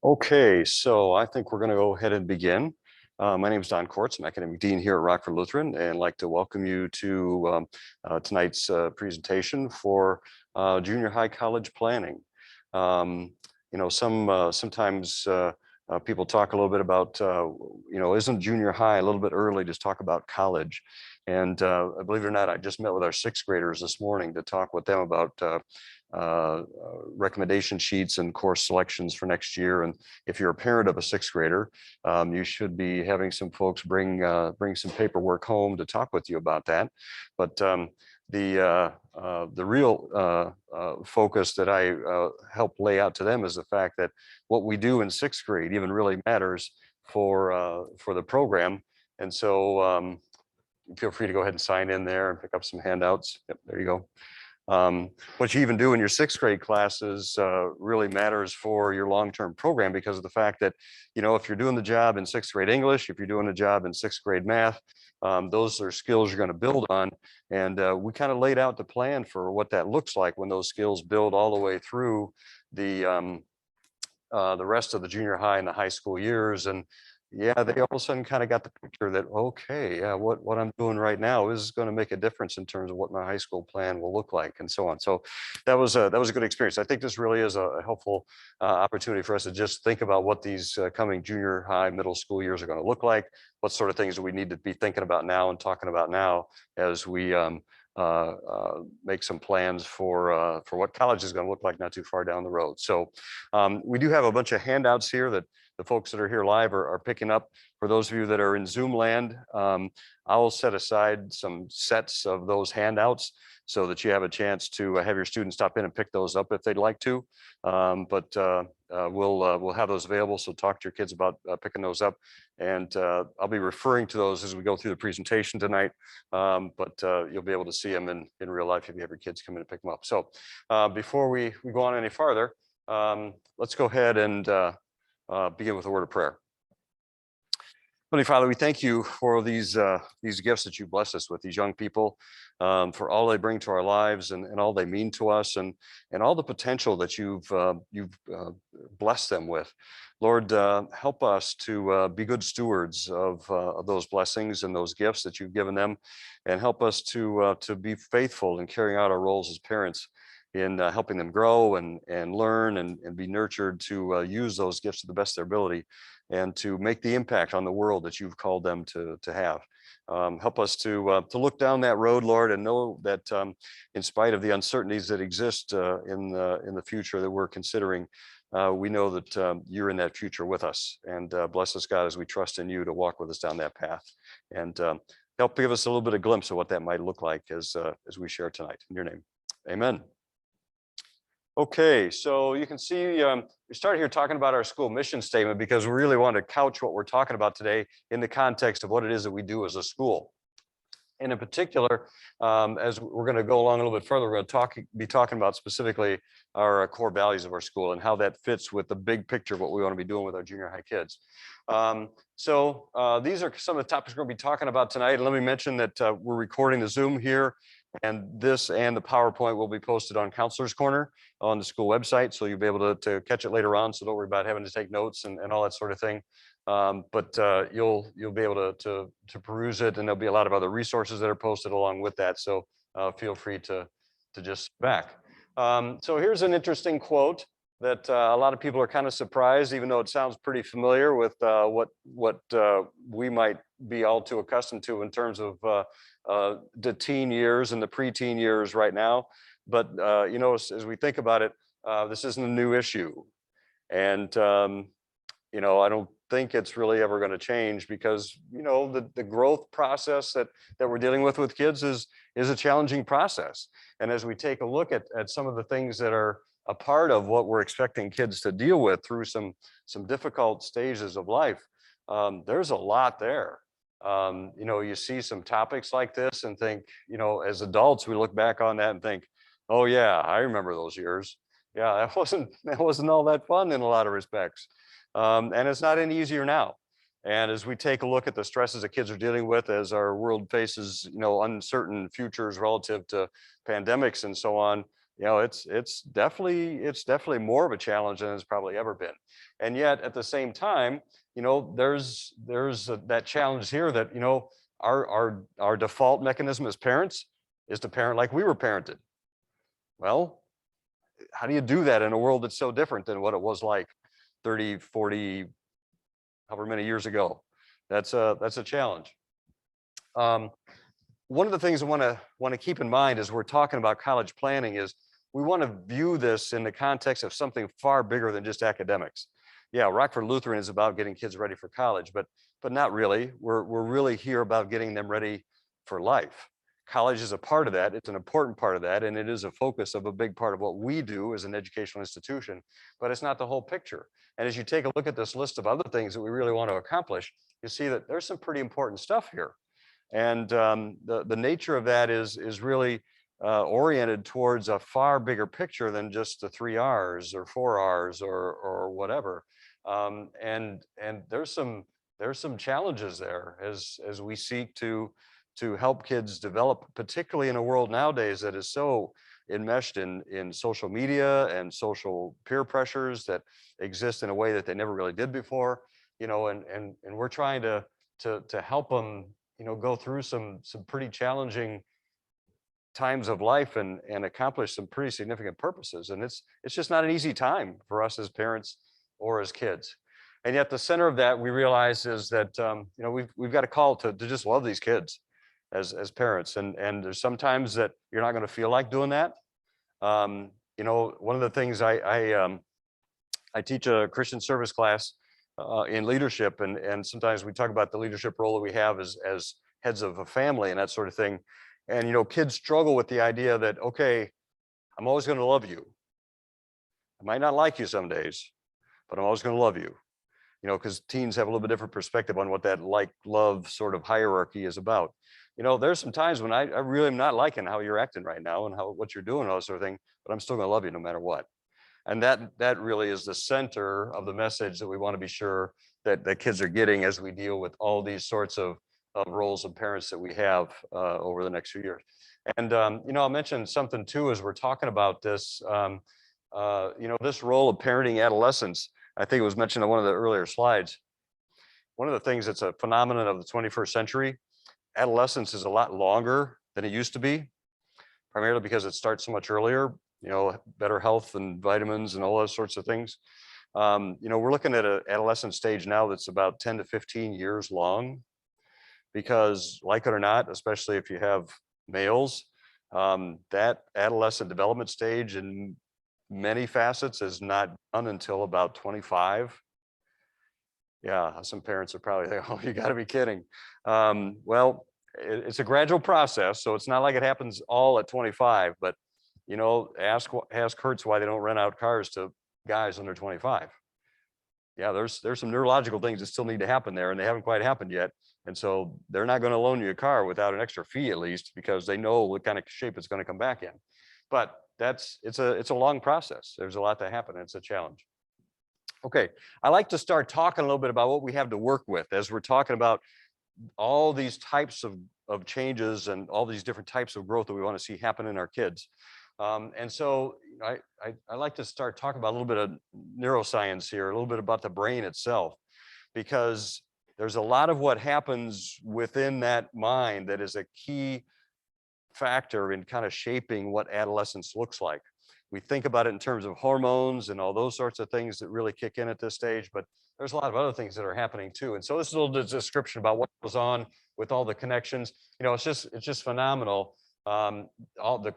Okay, so I think we're going to go ahead and begin. My name is Don Kortz. I'm Academic Dean here at Rockford Lutheran, and I'd like to welcome you to tonight's presentation for junior high college planning. Sometimes people talk a little bit about, isn't junior high a little bit early to talk about college? And believe it or not, I just met with our sixth graders this morning to talk with them about recommendation sheets and course selections for next year. And if you're a parent of a sixth grader, you should be having some folks bring some paperwork home to talk with you about that. But the real focus that I help lay out to them is the fact that what we do in sixth grade even really matters for the program. And so feel free to go ahead and sign in there and pick up some handouts. Yep, there you go. What you even do in your sixth grade classes really matters for your long-term program, because of the fact that, if you're doing the job in sixth grade English, if you're doing a job in sixth grade math, those are skills you're going to build on. And we kind of laid out the plan for what that looks like when those skills build all the way through the rest of the junior high and the high school years. And yeah, they all of a sudden kind of got the picture that, okay, yeah, what I'm doing right now is going to make a difference in terms of what my high school plan will look like, and so on. So that was a good experience. I think this really is a helpful opportunity for us to just think about what these coming junior high, middle school years are going to look like, what sort of things do we need to be thinking about now and talking about now as we make some plans for what college is going to look like not too far down the road. So we do have a bunch of handouts here that the folks that are here live are picking up. For those of you that are in Zoom land, I'll set aside some sets of those handouts so that you have a chance to have your students stop in and pick those up if they'd like to. But we'll have those available, so talk to your kids about picking those up. And I'll be referring to those as we go through the presentation tonight, but you'll be able to see them in real life if you have your kids come in and pick them up. So before we go on any farther, let's go ahead and begin with a word of prayer. Heavenly Father, we thank you for these gifts that you bless us with, these young people, for all they bring to our lives and all they mean to us, and all the potential that you've blessed them with. Lord, help us to be good stewards of those blessings and those gifts that you've given them, and help us to be faithful in carrying out our roles as parents in helping them grow and learn and be nurtured to use those gifts to the best of their ability and to make the impact on the world that you've called them to have. Help us to look down that road, Lord, and know that in spite of the uncertainties that exist in the future that we're considering, we know that you're in that future with us. And bless us, God, as we trust in you to walk with us down that path. And help give us a little bit of glimpse of what that might look like as we share tonight. In your name, amen. Okay, so you can see we started here talking about our school mission statement because we really want to couch what we're talking about today in the context of what it is that we do as a school. And in particular, as we're going to go along a little bit further, we're going to be talking about specifically our core values of our school and how that fits with the big picture of what we want to be doing with our junior high kids. So these are some of the topics we're going to be talking about tonight. And let me mention that we're recording the Zoom here, and this and the PowerPoint will be posted on Counselor's Corner on the school website. So you'll be able to catch it later on. So don't worry about having to take notes and all that sort of thing. But you'll be able to peruse it, and there'll be a lot of other resources that are posted along with that. So feel free to just sit back. So here's an interesting quote that a lot of people are kind of surprised, even though it sounds pretty familiar with what we might be all too accustomed to in terms of the teen years and the preteen years right now. But as we think about it, this isn't a new issue, and I don't think it's really ever going to change because the growth process that we're dealing with kids is a challenging process. And as we take a look at some of the things that are a part of what we're expecting kids to deal with through some difficult stages of life, there's a lot there. You see some topics like this and think, as adults, we look back on that and think, oh yeah, I remember those years. Yeah, that wasn't all that fun in a lot of respects. And it's not any easier now. And as we take a look at the stresses that kids are dealing with as our world faces, uncertain futures relative to pandemics and so on, You know, it's definitely more of a challenge than it's probably ever been. And yet at the same time, you know, there's that challenge here that, you know, our default mechanism as parents is to parent like we were parented. Well, how do you do that in a world that's so different than what it was like 30, 40, however many years ago? That's a challenge. One of the things I want to keep in mind as we're talking about college planning is we want to view this in the context of something far bigger than just academics. Yeah, Rockford Lutheran is about getting kids ready for college, but not really. We're really here about getting them ready for life. College is a part of that. It's an important part of that, and it is a focus of a big part of what we do as an educational institution, but it's not the whole picture. And as you take a look at this list of other things that we really want to accomplish, you see that there's some pretty important stuff here. And the nature of that is really oriented towards a far bigger picture than just the 3 R's or 4 R's or whatever. And there's some challenges there as we seek to help kids develop, particularly in a world nowadays that is so enmeshed in social media and social peer pressures that exist in a way that they never really did before. You know, and we're trying to help them, you know, go through some pretty challenging times of life and accomplish some pretty significant purposes. And it's just not an easy time for us as parents or as kids. And yet the center of that we realize is that you know, we've got a call to just love these kids as parents. And there's sometimes that you're not going to feel like doing that. You know, one of the things I teach a Christian service class in leadership, and sometimes we talk about the leadership role that we have as heads of a family and that sort of thing. And you know, kids struggle with the idea that, okay, I'm always going to love you. I might not like you some days, but I'm always going to love you. You know, because teens have a little bit different perspective on what that like love sort of hierarchy is about. You know, there's some times when I really am not liking how you're acting right now and what you're doing, all that sort of thing, but I'm still going to love you no matter what. And that really is the center of the message that we want to be sure that kids are getting as we deal with all these sorts of roles of parents that we have over the next few years. And you know, I'll mention something too as we're talking about this. You know, this role of parenting adolescents. I think it was mentioned on one of the earlier slides. One of the things that's a phenomenon of the 21st century, adolescence is a lot longer than it used to be, primarily because it starts so much earlier. You know, better health and vitamins and all those sorts of things. You know, we're looking at an adolescent stage now that's about 10 to 15 years long, because like it or not, especially if you have males, that adolescent development stage in many facets is not done until about 25. Yeah, some parents are probably like, oh, you got to be kidding. Well, it's a gradual process, so it's not like it happens all at 25, but you know, ask Hertz why they don't rent out cars to guys under 25. Yeah, there's some neurological things that still need to happen there, and they haven't quite happened yet. And so they're not going to loan you a car without an extra fee, at least, because they know what kind of shape it's going to come back in. But it's a long process. There's a lot to happen. It's a challenge. Okay, I like to start talking a little bit about what we have to work with as we're talking about all these types of changes and all these different types of growth that we want to see happen in our kids. And so I like to start talking about a little bit of neuroscience here, a little bit about the brain itself, because there's a lot of what happens within that mind that is a key factor in kind of shaping what adolescence looks like. We think about it in terms of hormones and all those sorts of things that really kick in at this stage, but there's a lot of other things that are happening too. And so this is a little description about what goes on with all the connections. You know, it's just phenomenal. All the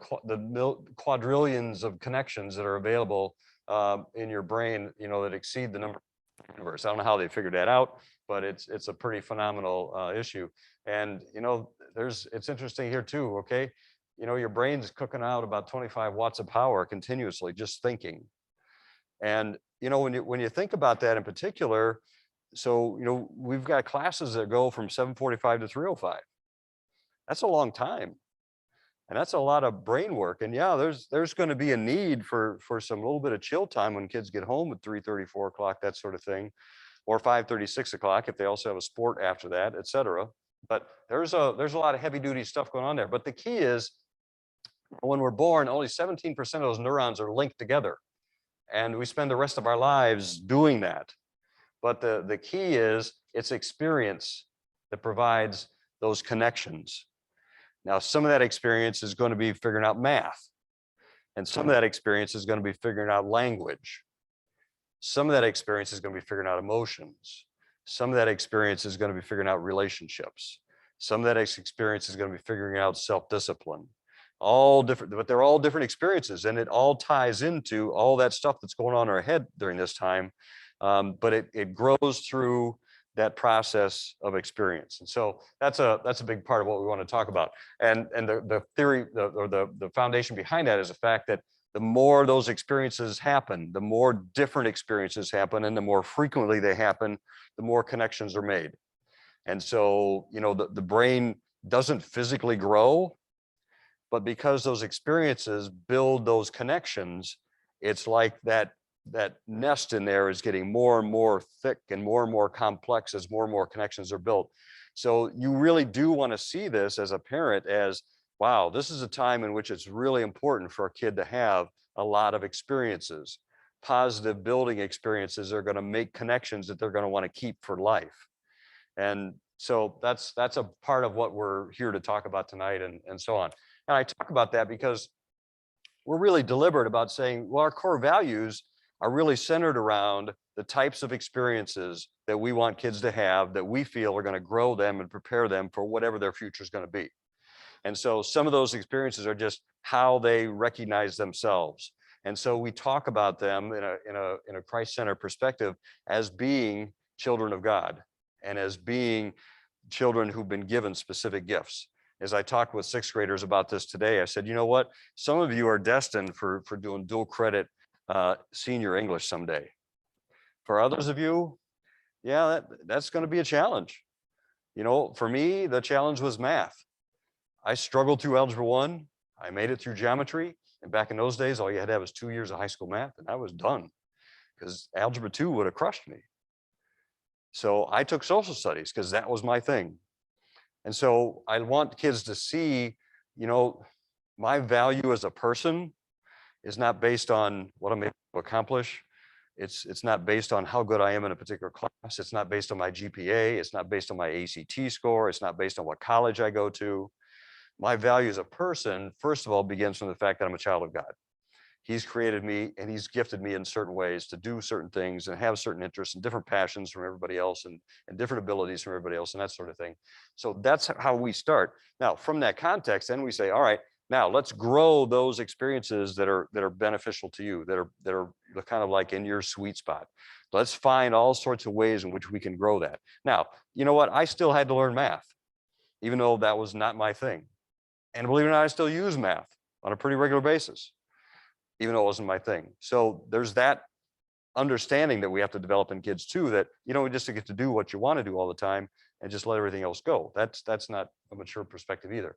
quadrillions of connections that are available in your brain, you know, that exceed the number of the universe. I don't know how they figured that out, but it's a pretty phenomenal issue. And you know, it's interesting here too. Okay, you know, your brain's cooking out about 25 watts of power continuously just thinking. And you know, when you think about that in particular, so you know, we've got classes that go from 7:45 to 3:05. That's a long time. And that's a lot of brain work. And yeah, there's going to be a need for some little bit of chill time when kids get home at 3:30, 4 o'clock, that sort of thing, or 5:30, 6 o'clock if they also have a sport after that, et cetera. But there's a lot of heavy duty stuff going on there. But the key is When we're born, only 17% of those neurons are linked together. And we spend the rest of our lives doing that. But the key is it's experience that provides those connections. Now, some of that experience is going to be figuring out math. And some of that experience is going to be figuring out language. Some of that experience is going to be figuring out emotions. Some of that experience is going to be figuring out relationships. Some of that experience is going to be figuring out self-discipline. All different, but they're all different experiences, and it all ties into all that stuff that's going on in our head during this time. But it grows through that process of experience. And so that's a big part of what we want to talk about. And the theory, or the foundation behind that is the fact that the more those experiences happen, the more different experiences happen, and the more frequently they happen, the more connections are made. And so, you know, the brain doesn't physically grow, but because those experiences build those connections, it's like that nest in there is getting more and more thick and more complex as more and more connections are built. So you really do want to see this as a parent as, wow, this is a time in which it's really important for a kid to have a lot of experiences. Positive building experiences are going to make connections that they're going to want to keep for life. And so that's a part of what we're here to talk about tonight, and so on. And I talk about that because we're really deliberate about saying, well, our core values are really centered around the types of experiences that we want kids to have, that we feel are going to grow them and prepare them for whatever their future is going to be. And so some of those experiences are just how they recognize themselves. And so we talk about them in a Christ-centered perspective as being children of God and as being children who've been given specific gifts. As I talked with sixth graders about this today, I said, you know what? Some of you are destined for doing dual credit senior English someday. For others of you, yeah, that's going to be a challenge. You know, for me, the challenge was math. I struggled through Algebra 1. I made it through geometry. And back in those days, all you had to have was 2 years of high school math, and I was done, because Algebra 2 would have crushed me. So I took social studies because that was my thing. And so I want kids to see, you know, my value as a person is not based on what I'm able to accomplish. It's not based on how good I am in a particular class. It's not based on my GPA. It's not based on my ACT score. It's not based on what college I go to. My value as a person, first of all, begins from the fact that I'm a child of God. He's created me and he's gifted me in certain ways to do certain things and have certain interests and different passions from everybody else, and different abilities from everybody else, and that sort of thing. So that's how we start. Now, from that context, then we say, all right, now let's grow those experiences that are beneficial to you, that are kind of like in your sweet spot. Let's find all sorts of ways in which we can grow that. Now, you know what? I still had to learn math, even though that was not my thing. And believe it or not, I still use math on a pretty regular basis, even though it wasn't my thing. So there's that understanding that we have to develop in kids too, that you don't just get to do what you want to do all the time and just let everything else go. That's not a mature perspective either.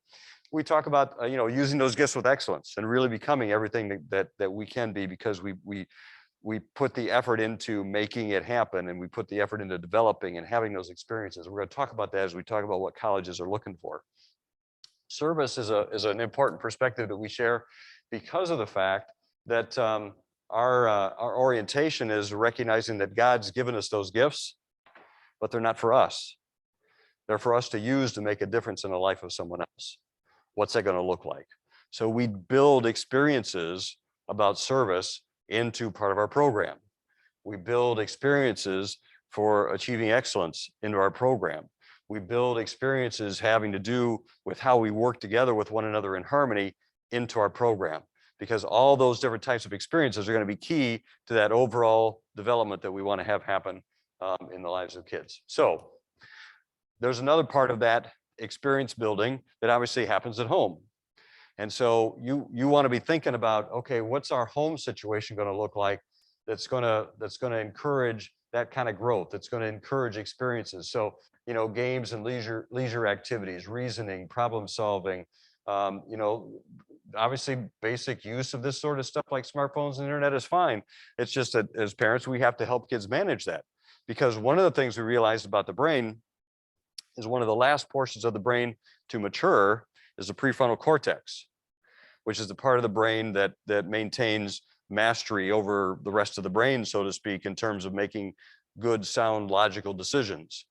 We talk about you know, using those gifts with excellence and really becoming everything that we can be, because we put the effort into making it happen, and we put the effort into developing and having those experiences. We're going to talk about that as we talk about what colleges are looking for. Service is an important perspective that we share because of the fact that our orientation is recognizing that God's given us those gifts, but they're not for us. They're for us to use to make a difference in the life of someone else. What's that going to look like? So we build experiences about service into part of our program. We build experiences for achieving excellence into our program. We build experiences having to do with how we work together with one another in harmony into our program, because all those different types of experiences are going to be key to that overall development that we want to have happen in the lives of kids. So there's another part of that experience building that obviously happens at home. And so you want to be thinking about, okay, what's our home situation going to look like that's going to encourage that kind of growth, that's going to encourage experiences. So, you know, games and leisure activities, reasoning, problem solving, you know, obviously basic use of this sort of stuff like smartphones and internet is fine. It's just that as parents, we have to help kids manage that, because one of the things we realized about the brain is one of the last portions of the brain to mature is the prefrontal cortex. which is the part of the brain that maintains mastery over the rest of the brain, so to speak, in terms of making good, sound, logical decisions.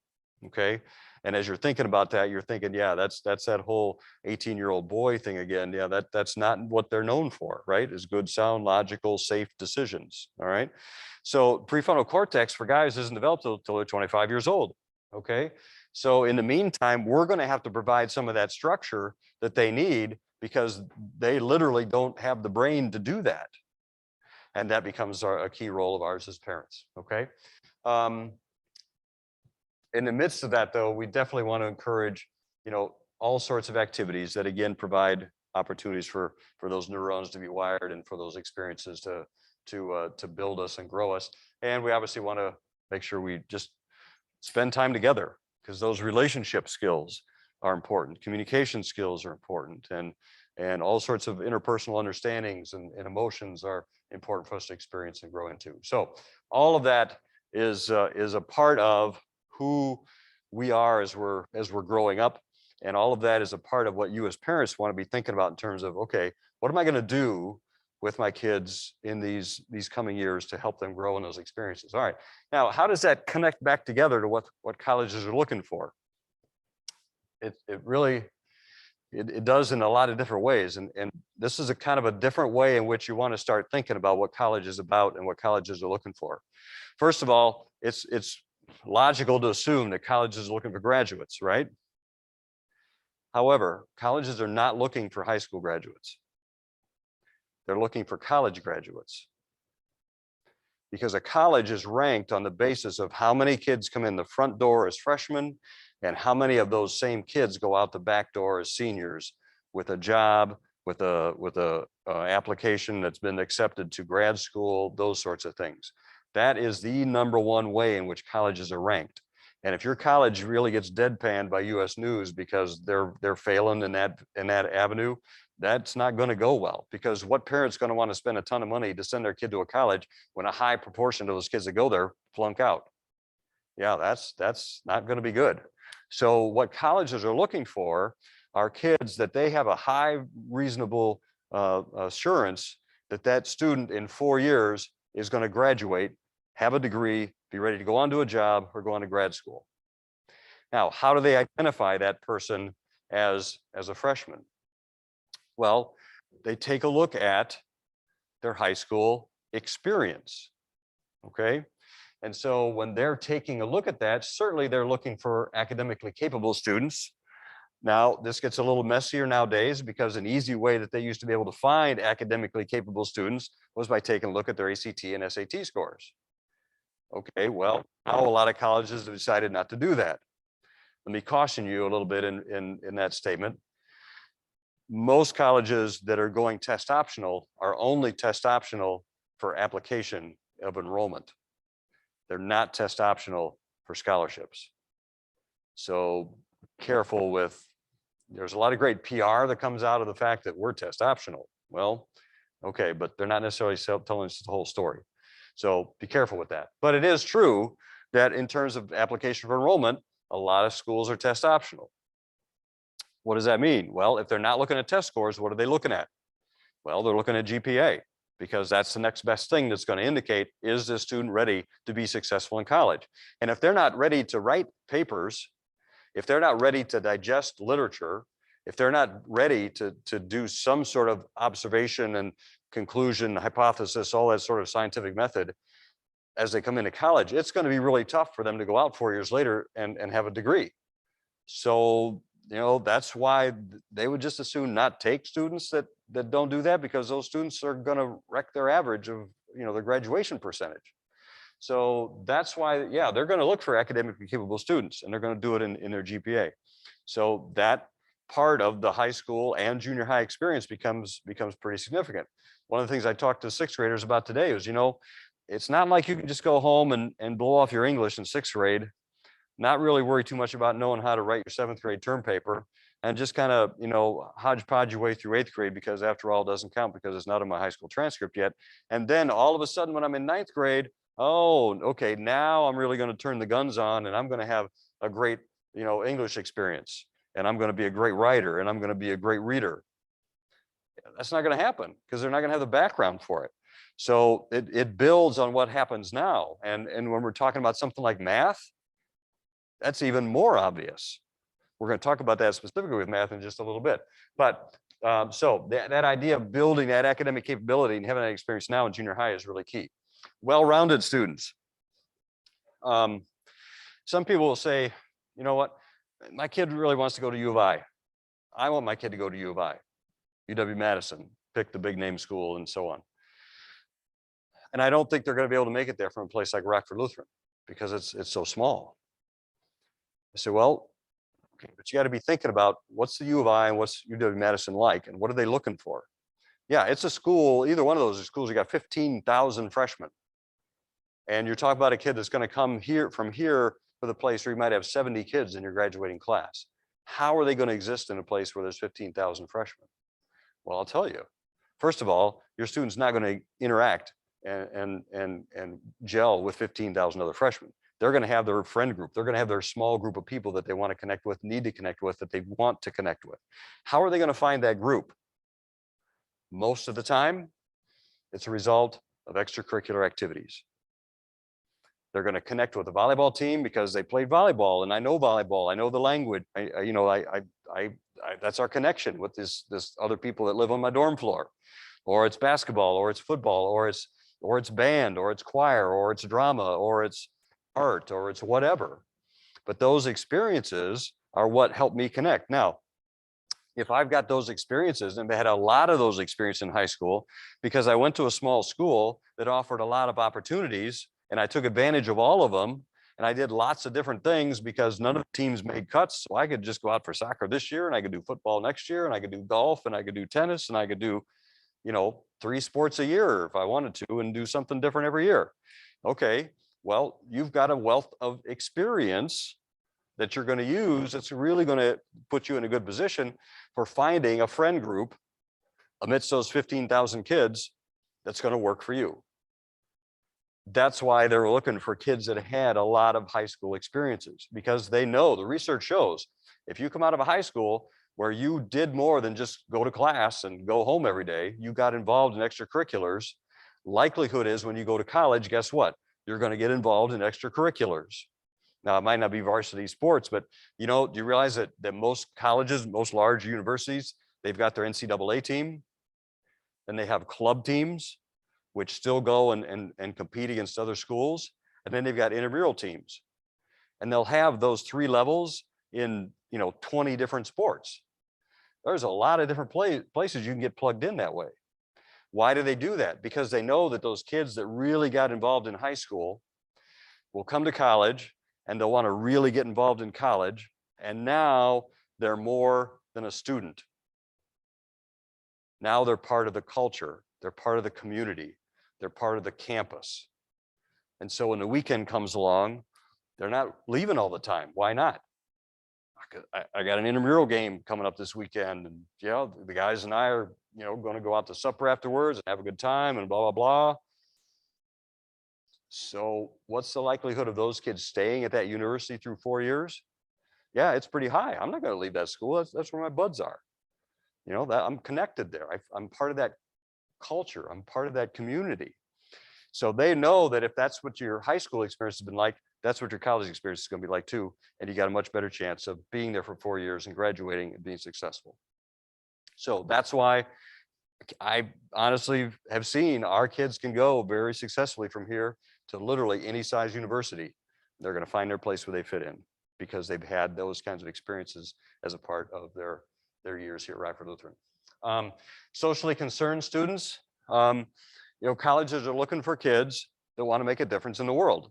Okay. And as you're thinking about that, you're thinking, yeah, that's that whole 18-year-old boy thing again. Yeah, that's not what they're known for, right? Is good, sound, logical, safe decisions. All right. So prefrontal cortex for guys isn't developed until they're 25 years old. Okay. So in the meantime, we're going to have to provide some of that structure that they need because they literally don't have the brain to do that. And that becomes a key role of ours as parents. Okay. In the midst of that, though, we definitely want to encourage, all sorts of activities that again provide opportunities for those neurons to be wired and for those experiences to build us and grow us. And we obviously want to make sure we just spend time together because those relationship skills are important. Communication skills are important, and all sorts of interpersonal understandings and emotions are important for us to experience and grow into. So all of that is a part of who we are as we're growing up, and all of that is a part of what you as parents want to be thinking about in terms of, okay, what am I going to do with my kids in these coming years to help them grow in those experiences? All right, now how does that connect back together to what colleges are looking for? It really does in a lot of different ways, and this is a kind of a different way in which you want to start thinking about what college is about and what colleges are looking for. First of all, it's logical to assume that colleges are looking for graduates, right? However, colleges are not looking for high school graduates. They're looking for college graduates. Because a college is ranked on the basis of how many kids come in the front door as freshmen and how many of those same kids go out the back door as seniors with a job, with a application that's been accepted to grad school, those sorts of things. That is the number one way in which colleges are ranked. And if your college really gets deadpanned by US News because they're failing in that avenue, that's not going to go well, because what parent's going to want to spend a ton of money to send their kid to a college when a high proportion of those kids that go there flunk out? Yeah, that's not going to be good. So what colleges are looking for are kids that they have a high reasonable assurance that student in 4 years is going to graduate, have a degree, be ready to go on to a job or go on to grad school. Now, how do they identify that person as a freshman? Well, they take a look at their high school experience, okay? And so when they're taking a look at that, certainly they're looking for academically capable students. Now, this gets a little messier nowadays because an easy way that they used to be able to find academically capable students was by taking a look at their ACT and SAT scores. Okay, well, now a lot of colleges have decided not to do that. Let me caution you a little bit in that statement. Most colleges that are going test optional are only test optional for application of enrollment. They're not test optional for scholarships. So careful with, there's a lot of great PR that comes out of the fact that we're test optional. Well, okay, but they're not necessarily telling us the whole story. So be careful with that. But it is true that in terms of application for enrollment, a lot of schools are test optional. What does that mean? Well, if they're not looking at test scores, what are they looking at? Well, they're looking at GPA, because that's the next best thing that's going to indicate, is this student ready to be successful in college? And if they're not ready to write papers, if they're not ready to digest literature, if they're not ready to do some sort of observation and conclusion, hypothesis, all that sort of scientific method as they come into college, it's going to be really tough for them to go out 4 years later and have a degree. So, that's why they would just as soon not take students that don't do that, because those students are going to wreck their average of, their graduation percentage. So that's why, yeah, they're going to look for academically capable students, and they're going to do it in their GPA. So that part of the high school and junior high experience becomes pretty significant. One of the things I talked to sixth graders about today was, it's not like you can just go home and blow off your English in sixth grade, not really worry too much about knowing how to write your seventh grade term paper, and just kind of, hodgepodge your way through eighth grade, because after all, it doesn't count because it's not in my high school transcript yet. And then all of a sudden when I'm in ninth grade, oh, okay, now I'm really going to turn the guns on, and I'm going to have a great, English experience, and I'm going to be a great writer, and I'm going to be a great reader. That's not going to happen because they're not going to have the background for it. So it builds on what happens now. And when we're talking about something like math, that's even more obvious. We're going to talk about that specifically with math in just a little bit. But so that idea of building that academic capability and having that experience now in junior high is really key. Well-rounded students. Some people will say, you know what, my kid really wants to go to U of I. I want my kid to go to U of I, UW-Madison, pick the big name school and so on. And I don't think they're going to be able to make it there from a place like Rockford Lutheran because it's so small. I say, well, okay, but you got to be thinking about what's the U of I and what's UW-Madison like and what are they looking for? Yeah, it's a school, either one of those schools, you got 15,000 freshmen. And you're talking about a kid that's going to come here from here to the place where you might have 70 kids in your graduating class. How are they going to exist in a place where there's 15,000 freshmen? Well, I'll tell you. First of all, your student's not going to interact and gel with 15,000 other freshmen. They're going to have their friend group. They're going to have their small group of people that they want to connect with, need to connect with, that they want to connect with. How are they going to find that group? Most of the time, it's a result of extracurricular activities. They're going to connect with the volleyball team because they played volleyball, and I know volleyball. I know the language. That's our connection with this other people that live on my dorm floor, or it's basketball, or it's football, or it's band, or it's choir, or it's drama, or it's art, or it's whatever. But those experiences are what help me connect. Now, if I've got those experiences, and I had a lot of those experiences in high school because I went to a small school that offered a lot of opportunities, and I took advantage of all of them, and I did lots of different things because none of the teams made cuts. So I could just go out for soccer this year, and I could do football next year, and I could do golf, and I could do tennis, and I could do, 3 sports a year if I wanted to, and do something different every year. Okay, well, you've got a wealth of experience that you're going to use that's really going to put you in a good position for finding a friend group amidst those 15,000 kids that's going to work for you. That's why they're looking for kids that had a lot of high school experiences, because they know, the research shows, if you come out of a high school where you did more than just go to class and go home every day, you got involved in extracurriculars, likelihood is when you go to college, guess what? You're going to get involved in extracurriculars. Now, it might not be varsity sports, but do you realize that most colleges, most large universities, they've got their NCAA team, and they have club teams, which still go and compete against other schools. And then they've got intramural teams. And they'll have those 3 levels in 20 different sports. There's a lot of different places you can get plugged in that way. Why do they do that? Because they know that those kids that really got involved in high school will come to college, and they'll want to really get involved in college. And now they're more than a student. Now they're part of the culture. They're part of the community. They're part of the campus. And so when the weekend comes along, they're not leaving all the time. Why not? I got an intramural game coming up this weekend, and the guys and I are going to go out to supper afterwards and have a good time and blah, blah, blah. So what's the likelihood of those kids staying at that university through 4 years? Yeah, it's pretty high. I'm not going to leave that school. That's where my buds are. That I'm connected there. I'm part of that culture. I'm part of that community. So they know that if that's what your high school experience has been like, that's what your college experience is going to be like too. And you got a much better chance of being there for 4 years and graduating and being successful. So that's why I honestly have seen our kids can go very successfully from here to literally any size university. They're going to find their place where they fit in because they've had those kinds of experiences as a part of their years here at Rockford Lutheran. Socially concerned students, colleges are looking for kids that want to make a difference in the world,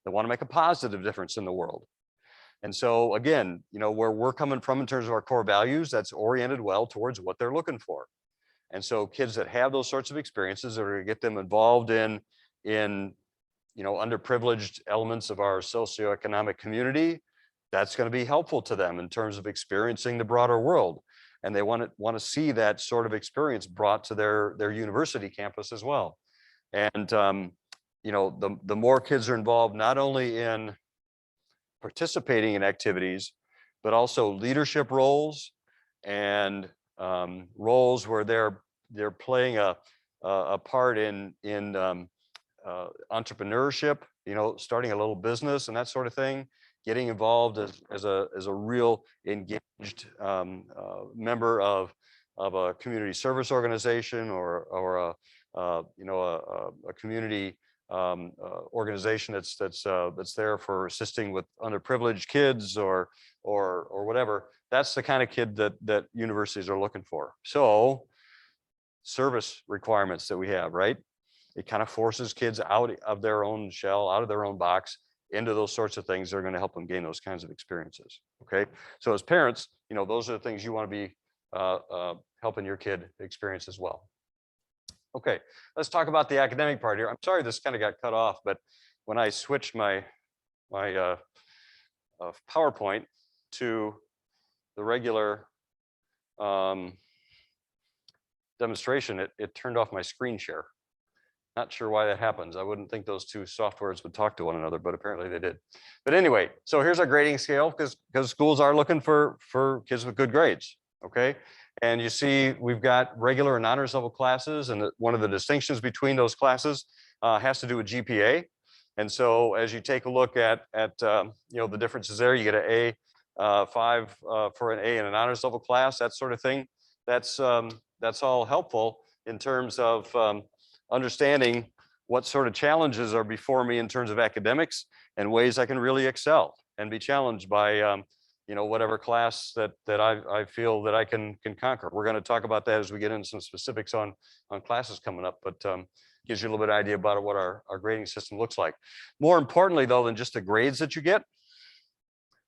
that want to make a positive difference in the world. And so again, where we're coming from in terms of our core values, that's oriented well towards what they're looking for. And so kids that have those sorts of experiences are going to get them involved in underprivileged elements of our socioeconomic community, that's going to be helpful to them in terms of experiencing the broader world. And they want to see that sort of experience brought to their university campus as well. And the more kids are involved, not only in participating in activities, but also leadership roles and roles where they're playing a part in entrepreneurship, starting a little business and that sort of thing, getting involved as a real engaged member of a community service organization or a community organization that's there for assisting with underprivileged kids or whatever. That's the kind of kid that universities are looking for. So service requirements that we have, right? It kind of forces kids out of their own shell, out of their own box, into those sorts of things that are going to help them gain those kinds of experiences. Okay, so as parents, those are the things you want to be helping your kid experience as well. Okay, let's talk about the academic part here. I'm sorry this kind of got cut off, but when I switched my PowerPoint to the regular demonstration, it turned off my screen share. Not sure why that happens. I wouldn't think those two softwares would talk to one another, but apparently they did. But anyway, so here's our grading scale because schools are looking for kids with good grades. Okay, and you see we've got regular and honors level classes, and one of the distinctions between those classes has to do with GPA. And so as you take a look at the differences there, you get an A5 for an A in an honors level class, that sort of thing. That's all helpful in terms of understanding what sort of challenges are before me in terms of academics and ways I can really excel and be challenged by whatever class that I feel that I can conquer. We're going to talk about that as we get into some specifics on classes coming up, but gives you a little bit of idea about what our grading system looks like. More importantly, though, than just the grades that you get,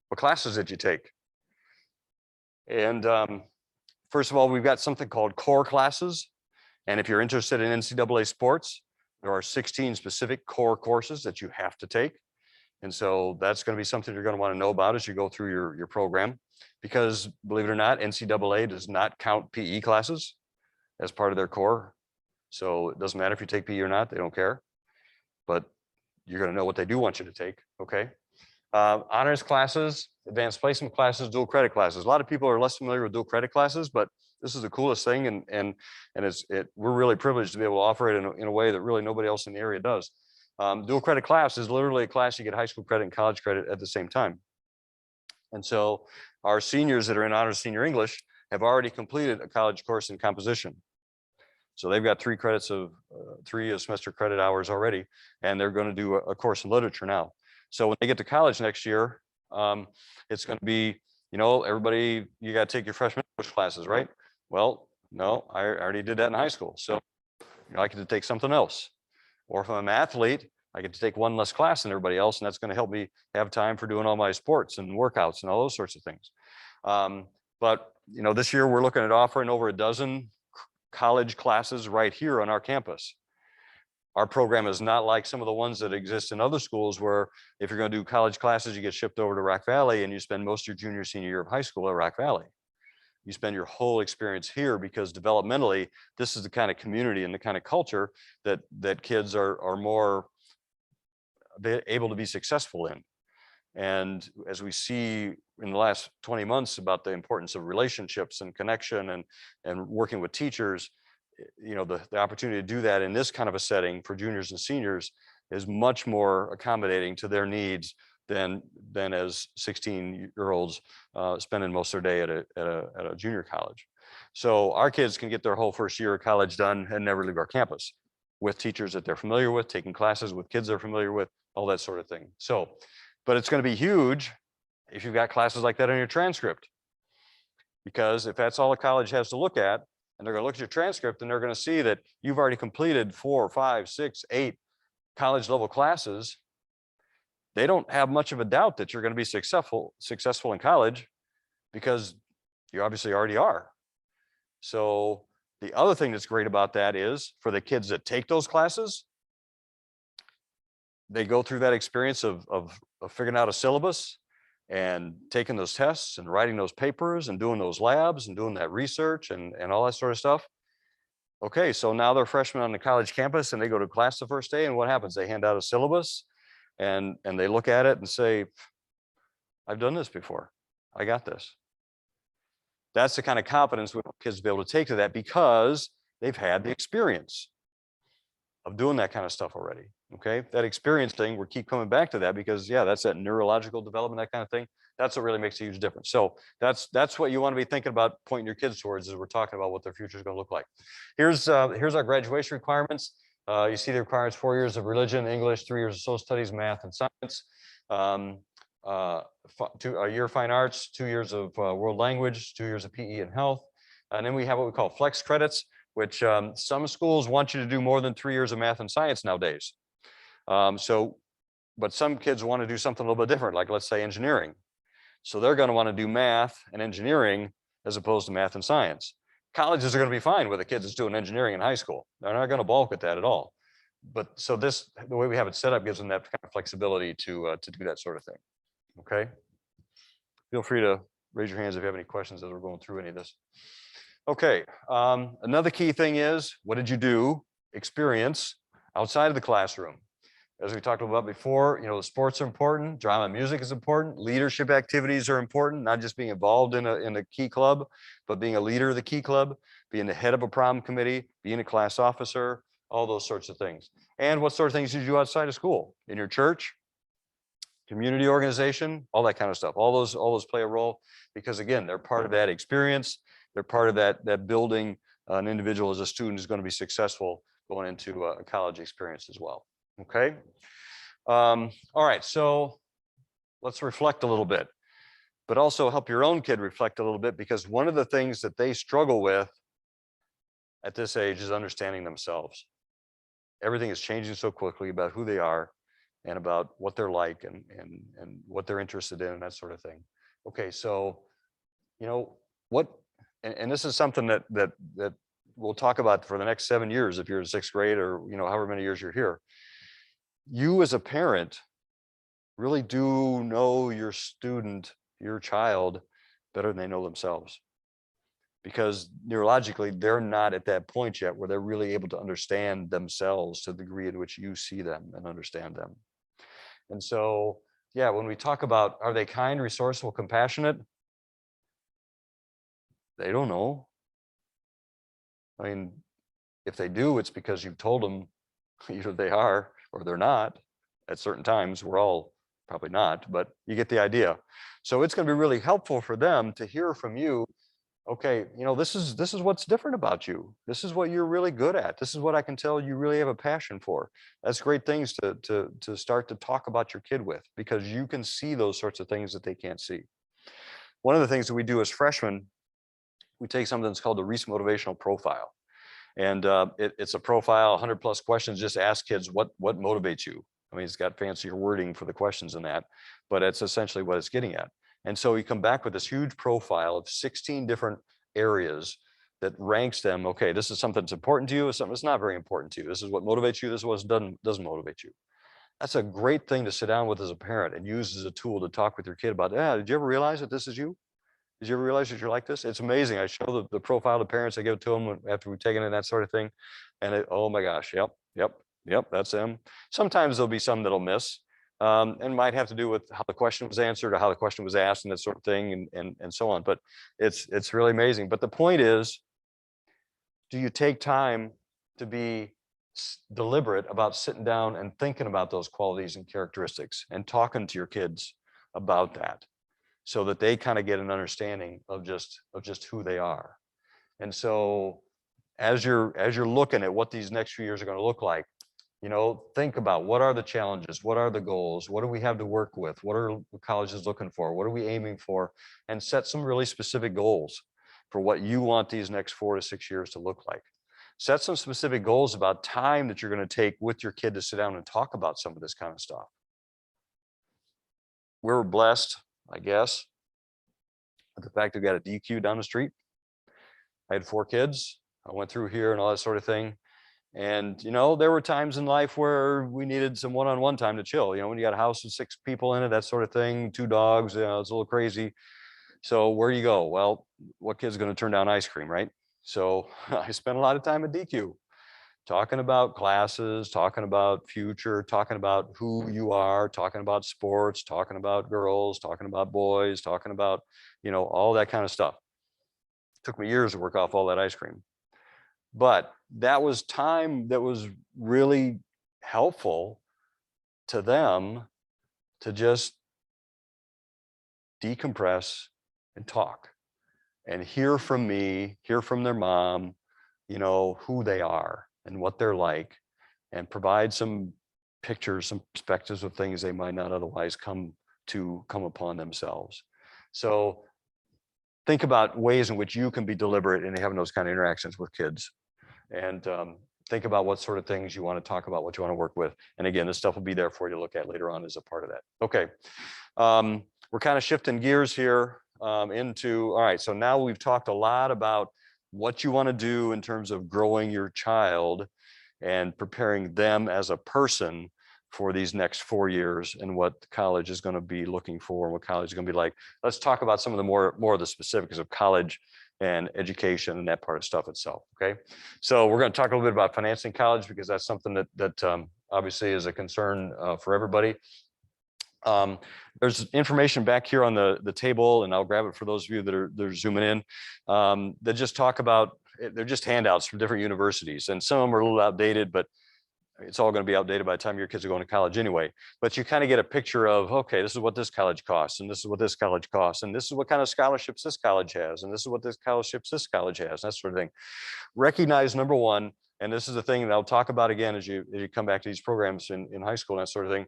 what classes did you take? And first of all, we've got something called core classes. And if you're interested in NCAA sports, there are 16 specific core courses that you have to take. And so that's going to be something you're going to want to know about as you go through your program, because believe it or not, NCAA does not count PE classes as part of their core. So it doesn't matter if you take PE or not, they don't care, but you're going to know what they do want you to take. Okay. Honors classes, advanced placement classes, dual credit classes. A lot of people are less familiar with dual credit classes, but this is the coolest thing, and we're really privileged to be able to offer it in a way that really nobody else in the area does. Dual credit class is literally a class you get high school credit and college credit at the same time. And so our seniors that are in honors senior English have already completed a college course in composition. So they've got 3 credits of 3 semester credit hours already, and they're going to do a course in literature now. So when they get to college next year, it's going to be, everybody, you got to take your freshman English classes, right? Well, no, I already did that in high school. So I get to take something else. Or if I'm an athlete, I get to take one less class than everybody else, and that's going to help me have time for doing all my sports and workouts and all those sorts of things. But this year we're looking at offering over a dozen college classes right here on our campus. Our program is not like some of the ones that exist in other schools where if you're going to do college classes, you get shipped over to Rock Valley and you spend most of your junior, senior year of high school at Rock Valley. You spend your whole experience here because developmentally, this is the kind of community and the kind of culture that kids are more able to be successful in. And as we see in the last 20 months about the importance of relationships and connection and working with teachers, the opportunity to do that in this kind of a setting for juniors and seniors is much more accommodating to their needs than as 16-year-olds spending most of their day at a junior college. So our kids can get their whole first year of college done and never leave our campus with teachers that they're familiar with, taking classes with kids they're familiar with, all that sort of thing. So, but it's going to be huge if you've got classes like that on your transcript, because if that's all a college has to look at, and they're going to look at your transcript and they're going to see that you've already completed 4, 5, 6, 8 college level classes, they don't have much of a doubt that you're going to be successful in college, because you obviously already are. So the other thing that's great about that is for the kids that take those classes, they go through that experience of figuring out a syllabus and taking those tests and writing those papers and doing those labs and doing that research and all that sort of stuff. Okay, so now they're freshmen on the college campus and they go to class the first day, and what happens? They hand out a syllabus and they look at it and say, I've done this before. I got this. That's the kind of confidence we want kids to be able to take to that because they've had the experience of doing that kind of stuff already. Okay, that experience thing, we keep coming back to that because yeah, that's that neurological development, that kind of thing. That's what really makes a huge difference. So that's what you want to be thinking about pointing your kids towards as we're talking about what their future is going to look like. Here's our graduation requirements. You see the requirements: 4 years of religion, English, 3 years of social studies, math, and science. A year of fine arts, 2 years of world language, 2 years of PE and health. And then we have what we call flex credits, which some schools want you to do more than 3 years of math and science nowadays. But some kids want to do something a little bit different, like let's say engineering. So they're going to want to do math and engineering as opposed to math and science. Colleges are going to be fine with the kids that's doing engineering in high school. They're not going to balk at that at all. But so the way we have it set up gives them that kind of flexibility to do that sort of thing. Okay. Feel free to raise your hands if you have any questions as we're going through any of this. Okay. Another key thing is, what did you do, experience outside of the classroom? As we talked about before, the sports are important, drama and music is important, leadership activities are important, not just being involved in a key club, but being a leader of the key club, being the head of a prom committee, being a class officer, all those sorts of things. And what sort of things did you do outside of school? In your church, community organization, all that kind of stuff. All those play a role because again, they're part of that experience. They're part of that building an individual as a student is going to be successful going into a college experience as well. Okay. All right. So let's reflect a little bit, but also help your own kid reflect a little bit, because one of the things that they struggle with at this age is understanding themselves. Everything is changing so quickly about who they are and about what they're like and what they're interested in and that sort of thing. Okay. So, and this is something that we'll talk about for the next 7 years if you're in 6th grade or, however many years you're here. You as a parent really do know your student, your child, better than they know themselves. Because neurologically, they're not at that point yet where they're really able to understand themselves to the degree in which you see them and understand them. And so, yeah, when we talk about, are they kind, resourceful, compassionate? They don't know. I mean, if they do, it's because you've told them either they are or they're not. At certain times, we're all probably not, but you get the idea. So it's going to be really helpful for them to hear from you. Okay, this is what's different about you. This is what you're really good at. This is what I can tell you really have a passion for. That's great things to start to talk about your kid with, because you can see those sorts of things that they can't see. One of the things that we do as freshmen, we take something that's called the Reese Motivational Profile. And it's a profile, 100+ questions, just ask kids what motivates you. I mean, it's got fancier wording for the questions in that, but it's essentially what it's getting at. And so you come back with this huge profile of 16 different areas that ranks them. Okay, this is something that's important to you, something that's not very important to you. This is what motivates you, this is what doesn't motivate you. That's a great thing to sit down with as a parent and use as a tool to talk with your kid about, did you ever realize that this is you? Did you ever realize that you're like this? It's amazing. I show the profile to parents. I give it to them after we've taken it, that sort of thing. And oh my gosh, yep, that's them. Sometimes there'll be some that'll miss, and might have to do with how the question was answered or how the question was asked and that sort of thing, and so on. But it's really amazing. But the point is, do you take time to be deliberate about sitting down and thinking about those qualities and characteristics and talking to your kids about that, so that they kind of get an understanding of just who they are? And so as you're looking at what these next few years are going to look like, think about, what are the challenges, what are the goals, what do we have to work with, what are colleges looking for, what are we aiming for, and set some really specific goals for what you want these next 4 to 6 years to look like. Set some specific goals about time that you're going to take with your kid to sit down and talk about some of this kind of stuff. We're blessed, I guess, with the fact that we got a DQ down the street. I had 4 kids. I went through here and all that sort of thing. And, there were times in life where we needed some one-on-one time to chill. When you got a house with 6 people in it, that sort of thing, 2 dogs, it's a little crazy. So where do you go? Well, what kid's going to turn down ice cream, right? So I spent a lot of time at DQ talking about classes, talking about future, talking about who you are, talking about sports, talking about girls, talking about boys, talking about, all that kind of stuff. Took me years to work off all that ice cream. But that was time that was really helpful to them to just decompress and talk and hear from me, hear from their mom, you know, who they are and what they're like, and provide some pictures, some perspectives of things they might not otherwise come upon themselves. So think about ways in which you can be deliberate in having those kind of interactions with kids. And think about what sort of things you want to talk about, what you want to work with. And again, this stuff will be there for you to look at later on as a part of that. Okay. We're kind of shifting gears here into, all right, so now we've talked a lot about what you want to do in terms of growing your child and preparing them as a person for these next 4 years and what college is going to be looking for and what college is going to be like. Let's talk about some of the more of the specifics of college and education and that part of stuff itself. Okay, so we're going to talk a little bit about financing college because that's something that obviously is a concern for everybody. There's information back here on the table, and I'll grab it for those of you that are zooming in, that just talk about, they're just handouts from different universities, and some of them are a little outdated, but it's all going to be outdated by the time your kids are going to college anyway. But you kind of get a picture of, okay, this is what this college costs, and this is what this college costs, and this is what kind of scholarships this college has, and this is what this college has, that sort of thing. Recognize, number one, and this is the thing that I'll talk about again as you come back to these programs in high school and that sort of thing.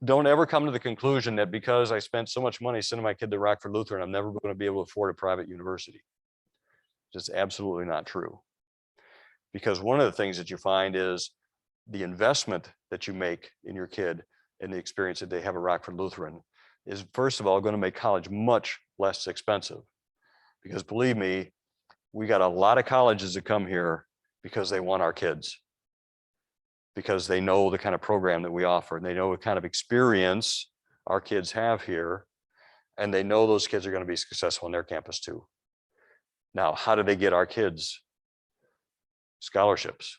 Don't ever come to the conclusion that because I spent so much money sending my kid to Rockford Lutheran, I'm never going to be able to afford a private university. Just absolutely not true. Because one of the things that you find is the investment that you make in your kid and the experience that they have at Rockford Lutheran is, first of all, going to make college much less expensive. Because believe me, we got a lot of colleges that come here because they want our kids, because they know the kind of program that we offer, and they know what kind of experience our kids have here, and they know those kids are going to be successful on their campus too. Now, how do they get our kids? Scholarships.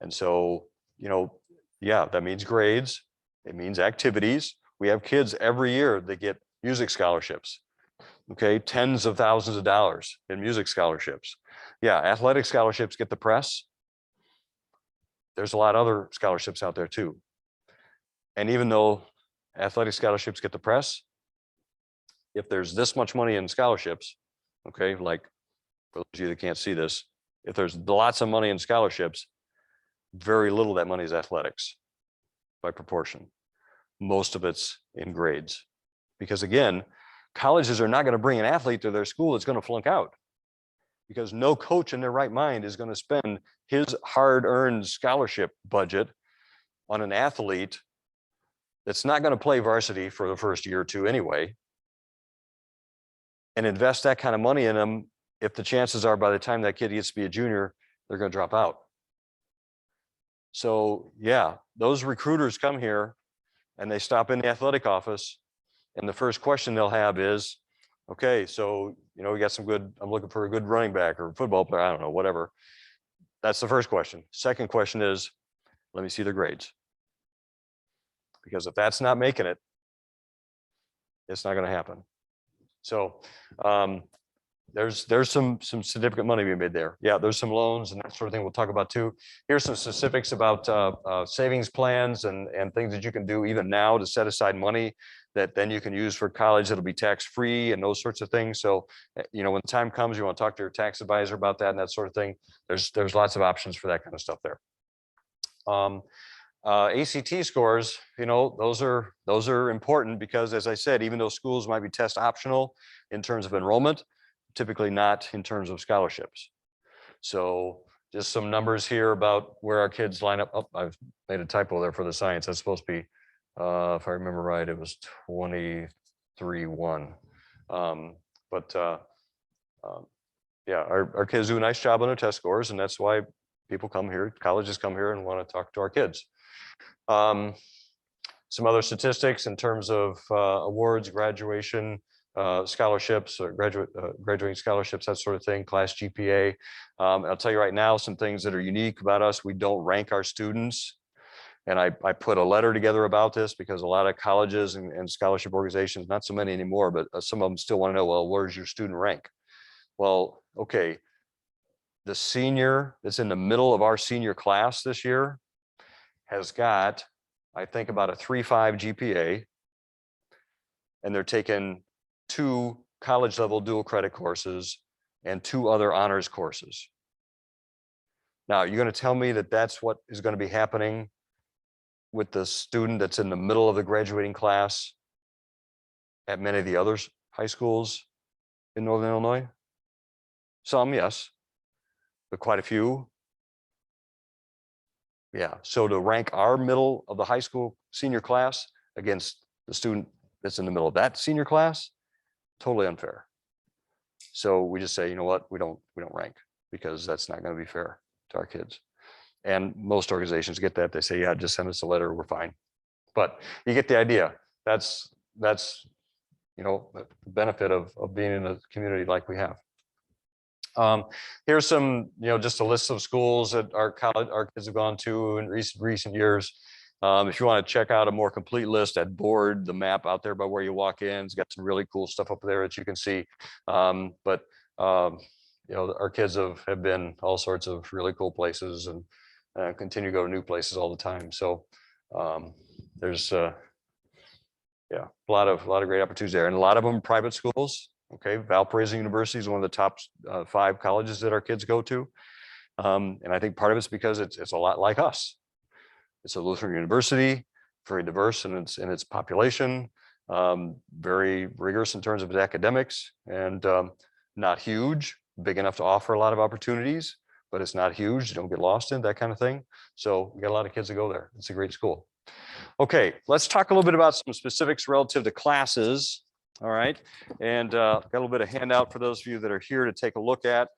And so, you know, yeah, that means grades. It means activities. We have kids every year that get music scholarships. Okay, tens of thousands of dollars in music scholarships. Yeah, athletic scholarships get the press. There's a lot of other scholarships out there too. And even though athletic scholarships get the press, if there's this much money in scholarships, okay, like for those of you that can't see this, if there's lots of money in scholarships, very little of that money is athletics by proportion. Most of it's in grades. Because again, colleges are not going to bring an athlete to their school that's going to flunk out. Because no coach in their right mind is going to spend his hard-earned scholarship budget on an athlete that's not going to play varsity for the first year or two anyway, and invest that kind of money in them if the chances are by the time that kid gets to be a junior, they're going to drop out. So yeah, those recruiters come here and they stop in the athletic office, and the first question they'll have is, okay, so, you know, we got some good, I'm looking for a good running back or football player, I don't know, whatever. That's the first question. Second question is, let me see their grades. Because if that's not making it, it's not going to happen. So there's some significant money being made there. Yeah, there's some loans and that sort of thing we'll talk about too. Here's some specifics about savings plans and things that you can do even now to set aside money that then you can use for college that'll be tax-free and those sorts of things. So, you know, when the time comes, you want to talk to your tax advisor about that and that sort of thing. There's lots of options for that kind of stuff there. ACT scores, you know, those are important because, as I said, even though schools might be test optional in terms of enrollment, typically not in terms of scholarships. So just some numbers here about where our kids line up. Oh, I've made a typo there for the science. That's supposed to be, if I remember right, it was 23-1. Yeah, our kids do a nice job on their test scores, and that's why people come here, colleges come here and want to talk to our kids. Some other statistics in terms of awards, graduation, scholarships, or graduating scholarships, that sort of thing, class GPA. I'll tell you right now, some things that are unique about us. We don't rank our students. And I put a letter together about this because a lot of colleges and scholarship organizations, not so many anymore, but some of them still want to know, well, where's your student rank? Well, okay, the senior that's in the middle of our senior class this year has got, I think, about a 3.5 GPA, and they're taking 2 college level dual credit courses and 2 other honors courses. Now, you're going to tell me that that's what is going to be happening with the student that's in the middle of the graduating class at many of the other high schools in Northern Illinois? Some, yes, but quite a few. Yeah, so to rank our middle of the high school senior class against the student that's in the middle of that senior class, totally unfair. So we just say, you know what, we don't rank, because that's not going to be fair to our kids. And most organizations get that. They say, yeah, just send us a letter, we're fine. But you get the idea. That's you know, the benefit of being in a community like we have. Here's some, you know, just a list of schools that our kids have gone to in recent years. If you want to check out a more complete list at board, the map out there by where you walk in, it's got some really cool stuff up there that you can see. You know, our kids have been all sorts of really cool places, and continue to go to new places all the time. So there's yeah, a lot of great opportunities there, and a lot of them private schools. Okay, Valparaiso University is one of the top 5 colleges that our kids go to, and I think part of it's because it's a lot like us. It's a Lutheran university, very diverse in its population, very rigorous in terms of its academics, and not huge, big enough to offer a lot of opportunities, but it's not huge. You don't get lost in that kind of thing. So we got a lot of kids that go there. It's a great school. Okay, let's talk a little bit about some specifics relative to classes. All right, and got a little bit of handout for those of you that are here to take a look at.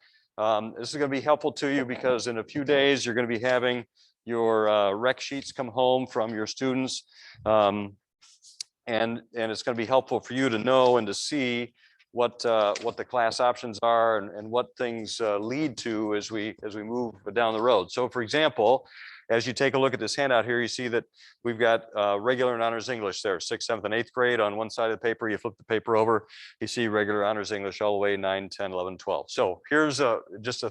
This is going to be helpful to you because in a few days you're going to be having your rec sheets come home from your students, and it's going to be helpful for you to know and to see what the class options are, and what things lead to as we move down the road. So, for example, as you take a look at this handout here, you see that we've got regular and honors English there, 6th, 7th, and 8th grade on one side of the paper. You flip the paper over, you see regular honors English all the way 9, 10, 11, 12. So here's just a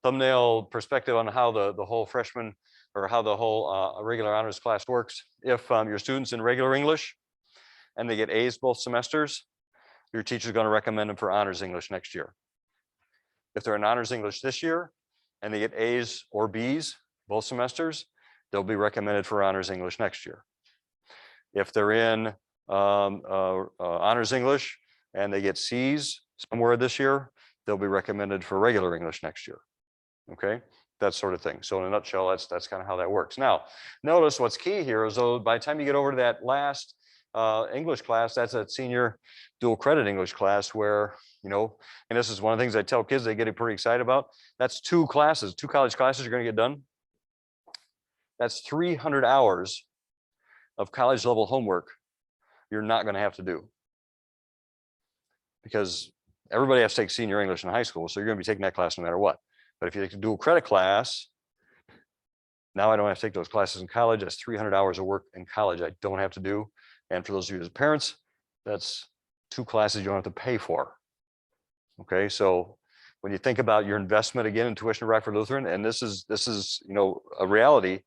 thumbnail perspective on how the whole freshman, or how the whole regular honors class works. If your student's in regular English and they get A's both semesters, your teacher's going to recommend them for honors English next year. If they're in honors English this year and they get A's or B's both semesters, they'll be recommended for honors English next year. If they're in honors English and they get C's somewhere this year, they'll be recommended for regular English next year. Okay, that sort of thing. So in a nutshell, that's kind of how that works. Now, notice what's key here is, though, by the time you get over to that last English class, that's a senior dual credit English class where, you know, and this is one of the things I tell kids they get pretty excited about. That's 2 classes, 2 college classes you're going to get done. That's 300 hours of college level homework you're not going to have to do, because everybody has to take senior English in high school. So you're going to be taking that class no matter what. But if you take a dual credit class, now I don't have to take those classes in college. That's 300 hours of work in college I don't have to do. And for those of you as parents, that's 2 classes you don't have to pay for. Okay, so when you think about your investment again in tuition at Rockford Lutheran, and this is you know, a reality,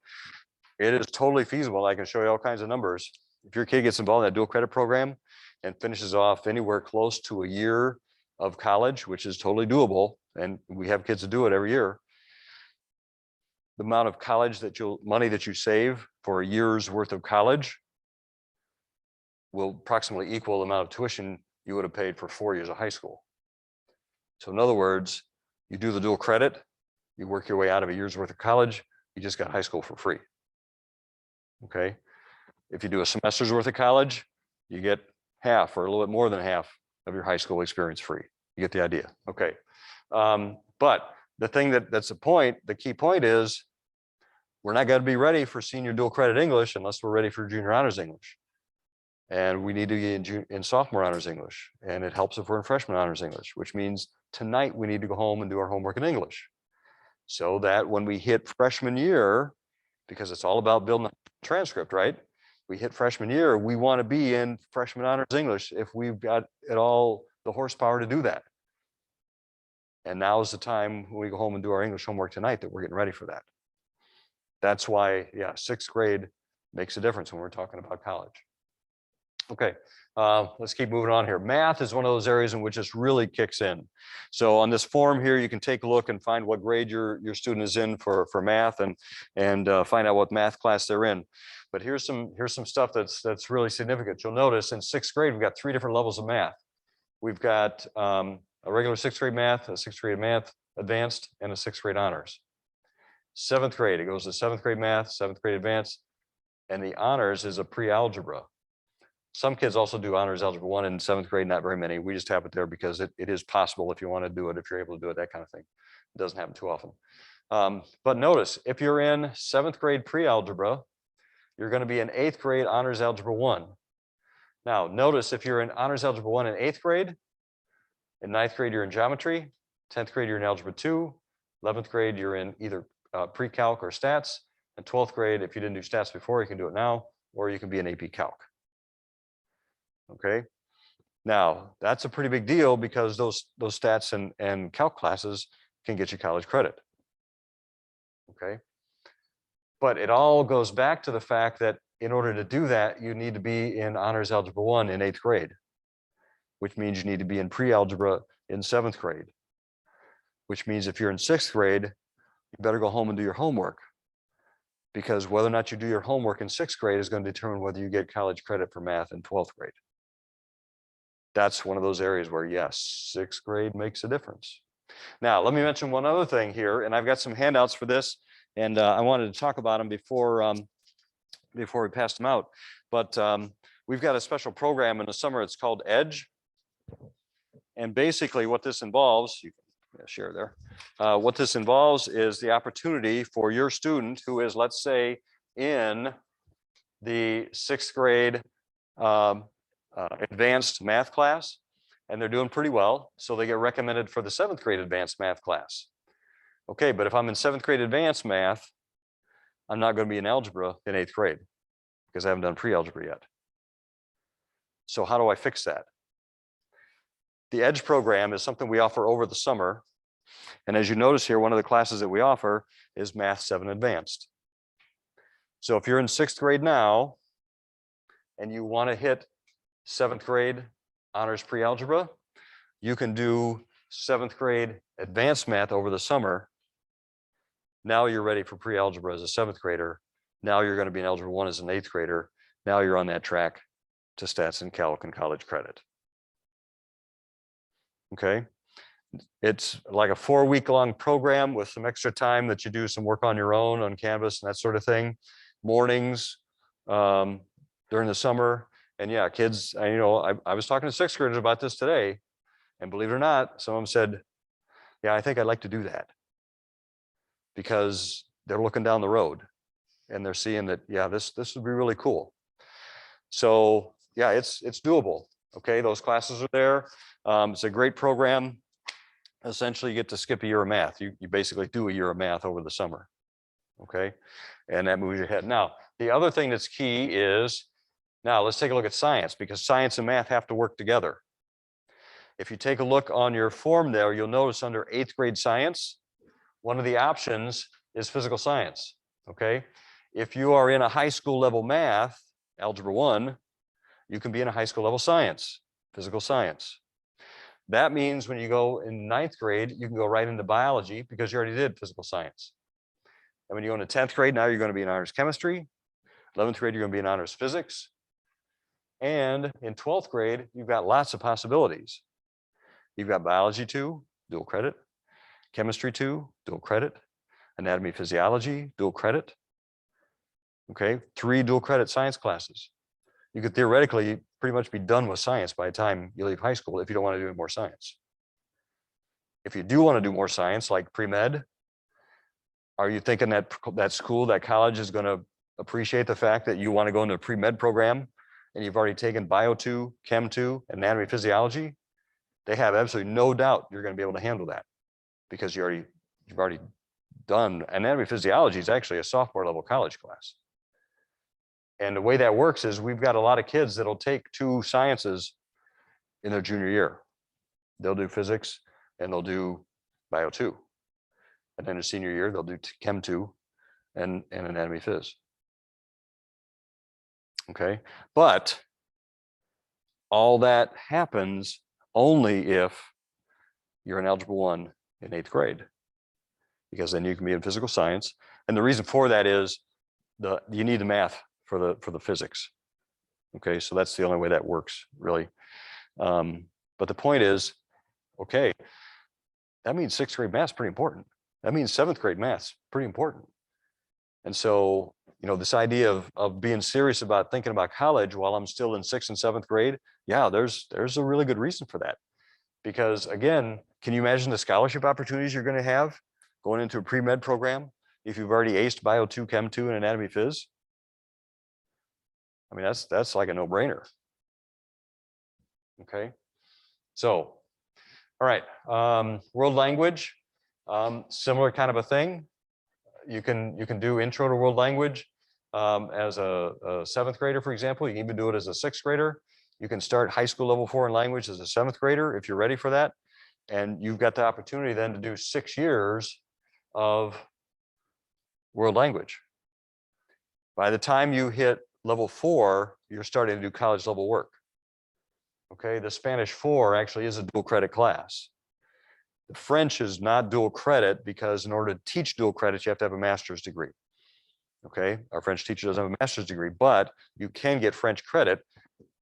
it is totally feasible. I can show you all kinds of numbers. If your kid gets involved in that dual credit program and finishes off anywhere close to a year of college, which is totally doable, and we have kids that do it every year, the amount of money that you save for a year's worth of college will approximately equal the amount of tuition you would have paid for 4 years of high school. So in other words, you do the dual credit, you work your way out of a year's worth of college, you just got high school for free. Okay. If you do a semester's worth of college, you get half or a little bit more than half of your high school experience free. You get the idea. Okay. But the thing that's the key point is, we're not going to be ready for senior dual credit English unless we're ready for junior honors English. And we need to be in sophomore honors English. And it helps if we're in freshman honors English, which means tonight we need to go home and do our homework in English. So that when we hit freshman year, because it's all about building a transcript, right? We hit freshman year, we want to be in freshman honors English if we've got it all the horsepower to do that. And now is the time when we go home and do our English homework tonight that we're getting ready for that. That's why, yeah, 6th grade makes a difference when we're talking about college. Okay, let's keep moving on here. Math is one of those areas in which this really kicks in. So on this form here, you can take a look and find what grade your student is in for math, and find out what math class they're in. But here's some stuff that's really significant. You'll notice in 6th grade, we've got 3 different levels of math. We've got a regular 6th grade math, a 6th grade math advanced, and a 6th grade honors. 7th grade, it goes to 7th grade math, 7th grade advanced, and the honors is a pre-algebra. Some kids also do honors algebra 1 in 7th grade, not very many. We just have it there because it is possible if you want to do it, if you're able to do it, that kind of thing. It doesn't happen too often. But notice, if you're in 7th grade pre-algebra, you're going to be in 8th grade honors algebra 1. Now, notice if you're in honors algebra 1 in 8th grade, in 9th grade, you're in geometry, 10th grade, you're in algebra 2, 11th grade, you're in either pre-calc or stats, and 12th grade, if you didn't do stats before, you can do it now, or you can be an AP Calc. Okay, now that's a pretty big deal because those stats and calc classes can get you college credit. Okay, but it all goes back to the fact that in order to do that, you need to be in honors algebra 1 in 8th grade, which means you need to be in pre-algebra in 7th grade, which means if you're in 6th grade, you better go home and do your homework, because whether or not you do your homework in 6th grade is going to determine whether you get college credit for math in 12th grade. That's one of those areas where, yes, 6th grade makes a difference. Now, let me mention one other thing here, and I've got some handouts for this, and I wanted to talk about them before we pass them out. But we've got a special program in the summer. It's called EDGE. And basically what this involves, you can share there. What this involves is the opportunity for your student who is, let's say, in the 6th grade advanced math class, and they're doing pretty well, so they get recommended for the 7th grade advanced math class. Okay, but if I'm in 7th grade advanced math, I'm not going to be in algebra in 8th grade because I haven't done pre-algebra yet. So how do I fix that? The EDGE program is something we offer over the summer, and as you notice here, one of the classes that we offer is Math 7 Advanced. So if you're in 6th grade now and you want to hit 7th grade honors pre-algebra, you can do 7th grade advanced math over the summer. Now you're ready for pre-algebra as a 7th grader. Now you're going to be in algebra 1 as an 8th grader. Now you're on that track to stats and calc and college credit. Okay, it's like a 4-week-long program with some extra time that you do some work on your own on Canvas and that sort of thing. Mornings during the summer. And yeah, kids, I was talking to 6th graders about this today, and believe it or not, some of them said, yeah, I think I'd like to do that, because they're looking down the road and they're seeing that, yeah, this would be really cool. So yeah, it's doable. Okay, those classes are there. It's a great program. Essentially, you get to skip a year of math. You basically do a year of math over the summer. Okay, and that moves you ahead. Now, the other thing that's key is, now let's take a look at science, because science and math have to work together. If you take a look on your form there, you'll notice under 8th grade science, one of the options is physical science. Okay, if you are in a high school level math, algebra 1, you can be in a high school level science, physical science. That means when you go in 9th grade, you can go right into biology because you already did physical science. And when you go into 10th grade, now you're going to be in honors chemistry. 11th grade, you're going to be in honors physics. And in 12th grade, you've got lots of possibilities. You've got biology 2, dual credit, chemistry 2, dual credit, anatomy, physiology, dual credit. Okay, 3 dual credit science classes. You could theoretically pretty much be done with science by the time you leave high school if you don't want to do more science. If you do want to do more science, like pre-med, are you thinking that that school, that college is going to appreciate the fact that you want to go into a pre-med program and you've already taken bio 2, chem 2, anatomy, physiology? They have absolutely no doubt you're going to be able to handle that because you've already done anatomy, physiology is actually a sophomore level college class. And the way that works is we've got a lot of kids that'll take 2 sciences in their junior year. They'll do physics and they'll do Bio 2. And then in senior year, they'll do Chem 2 and Anatomy Phys. Okay, but all that happens only if you're in Algebra 1 in 8th grade, because then you can be in physical science. And the reason for that is you need the math for the physics. Okay, so that's the only way that works, really. But the point is, okay, that means 6th grade math's pretty important. That means 7th grade math's pretty important. And so, you know, this idea of being serious about thinking about college while I'm still in 6th and 7th grade, yeah, there's a really good reason for that. Because again, can you imagine the scholarship opportunities you're going to have going into a pre-med program if you've already aced Bio 2, Chem 2, and Anatomy Phys? I mean, that's like a no-brainer. Okay, so all right, world language, similar kind of a thing. You can do intro to world language as a 7th grader, for example. You can even do it as a 6th grader. You can start high school level foreign language as a 7th grader if you're ready for that. And you've got the opportunity then to do 6 years of world language. By the time you hit level 4, you're starting to do college level work. Okay, the Spanish 4 actually is a dual credit class. The French is not dual credit because in order to teach dual credits, you have to have a master's degree. Okay, our French teacher doesn't have a master's degree, but you can get French credit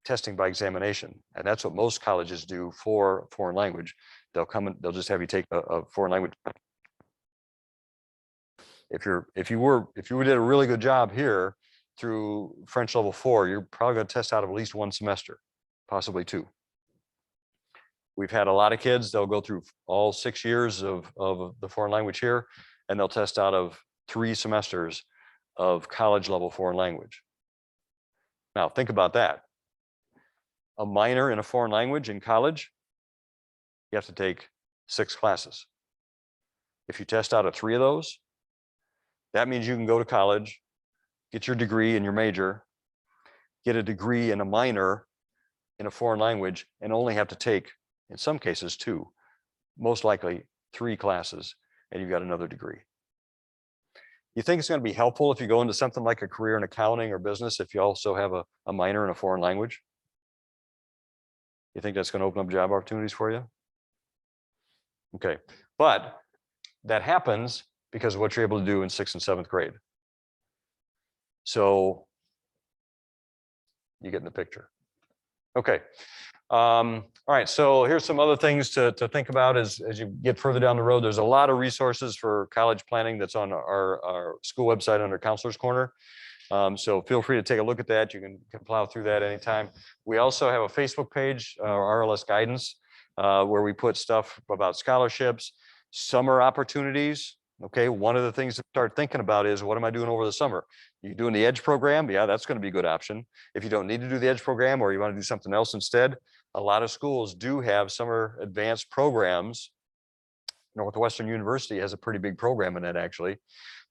testing by examination. And that's what most colleges do for foreign language. They'll come and they'll just have you take a foreign language. If you did a really good job here through French level 4, you're probably going to test out of at least 1 semester, possibly 2. We've had a lot of kids, they'll go through all 6 years of the foreign language here, and they'll test out of 3 semesters of college level foreign language. Now, think about that. A minor in a foreign language in college, you have to take 6 classes. If you test out of 3 of those, that means you can go to college, get your degree in your major, get a degree in a minor in a foreign language, and only have to take, in some cases, 2, most likely 3 classes, and you've got another degree. You think it's going to be helpful if you go into something like a career in accounting or business if you also have a minor in a foreign language? You think that's going to open up job opportunities for you? Okay, but that happens because of what you're able to do in 6th and 7th grade. So you get in the picture. Okay. All right, so here's some other things to think about as you get further down the road. There's a lot of resources for college planning that's on our school website under Counselor's Corner. So feel free to take a look at that. You can plow through that anytime. We also have a Facebook page, RLS Guidance, where we put stuff about scholarships, summer opportunities. Okay, one of the things to start thinking about is, what am I doing over the summer? You doing the EDGE program? Yeah, that's going to be a good option. If you don't need to do the EDGE program or you want to do something else instead, a lot of schools do have summer advanced programs. Northwestern University has a pretty big program in that, actually.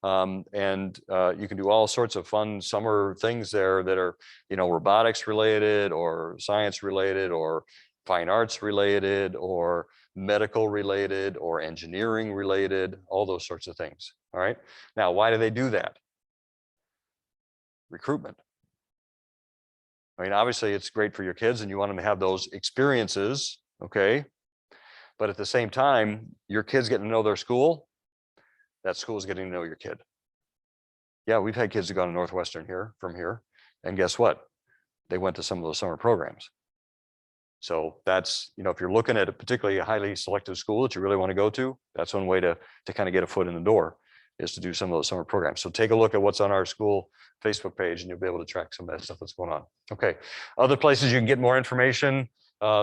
You can do all sorts of fun summer things there that are, you know, robotics related or science related or fine arts related or medical related or engineering related, all those sorts of things. All right. Now, why do they do that? Recruitment. I mean, obviously it's great for your kids and you want them to have those experiences. Okay. But at the same time, your kids getting to know their school, that school is getting to know your kid. Yeah, we've had kids who go to Northwestern from here. And guess what? They went to some of those summer programs. So that's, you know, if you're looking at a particularly highly selective school that you really want to go to, that's one way to kind of get a foot in the door, is to do some of those summer programs. So take a look at what's on our school Facebook page and you'll be able to track some of that stuff that's going on. Okay, other places you can get more information.